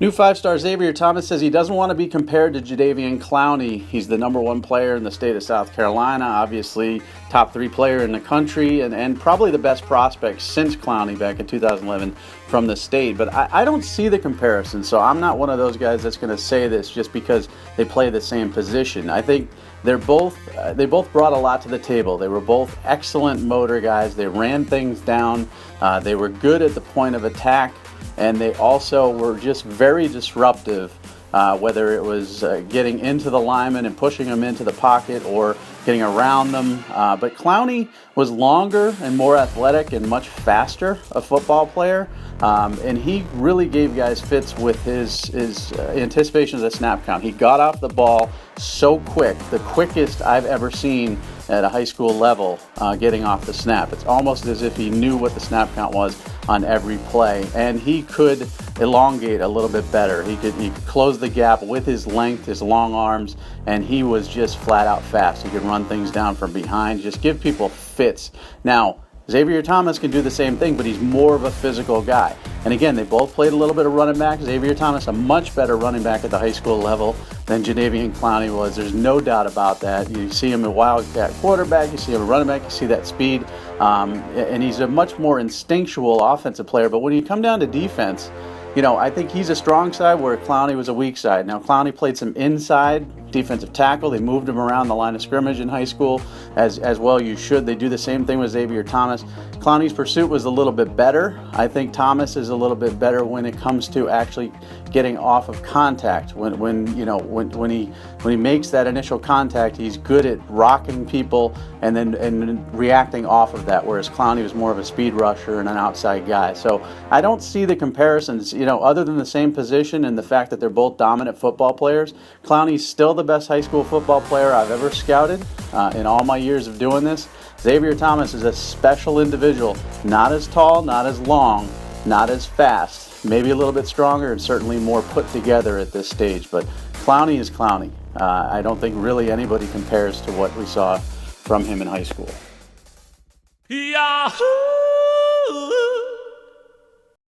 New five-star Xavier Thomas says he doesn't want to be compared to Jadeveon Clowney. He's the number one player in the state of South Carolina, obviously top 3 player in the country, and probably the best prospect since Clowney back in 2011 from the state. But I don't see the comparison, so I'm not one of those guys that's going to say this just because they play the same position. I think they both brought a lot to the table. They were both excellent motor guys. They ran things down. They were good at the point of attack. And they also were just very disruptive, whether it was getting into the linemen and pushing them into the pocket or getting around them. But Clowney was longer and more athletic and much faster a football player. And he really gave guys fits with his anticipation of the snap count. He got off the ball so quick, the quickest I've ever seen at a high school level getting off the snap. It's almost as if he knew what the snap count was on every play, and he could elongate a little bit better. He could close the gap with his length, his long arms, and he was just flat out fast. He could run things down from behind, just give people fits. Now, Xavier Thomas can do the same thing, but he's more of a physical guy. And again, they both played a little bit of running back. Xavier Thomas, a much better running back at the high school level than Jadeveon Clowney was. There's no doubt about that. You see him a wildcat quarterback, you see him a running back, you see that speed. And he's a much more instinctual offensive player. But when you come down to defense, I think he's a strong side where Clowney was a weak side. Now, Clowney played some inside defensive tackle. They moved him around the line of scrimmage in high school as well. You should. They do the same thing with Xavier Thomas. Clowney's pursuit was a little bit better. I think Thomas is a little bit better when it comes to actually getting off of contact. When he makes that initial contact, he's good at rocking people and reacting off of that. Whereas Clowney was more of a speed rusher and an outside guy. So I don't see the comparisons. Other than the same position and the fact that they're both dominant football players, Clowney's still the best high school football player I've ever scouted in all my years of doing this. Xavier Thomas is a special individual, not as tall, not as long, not as fast, maybe a little bit stronger and certainly more put together at this stage. But Clowney is Clowney. I don't think really anybody compares to what we saw from him in high school. Yahoo!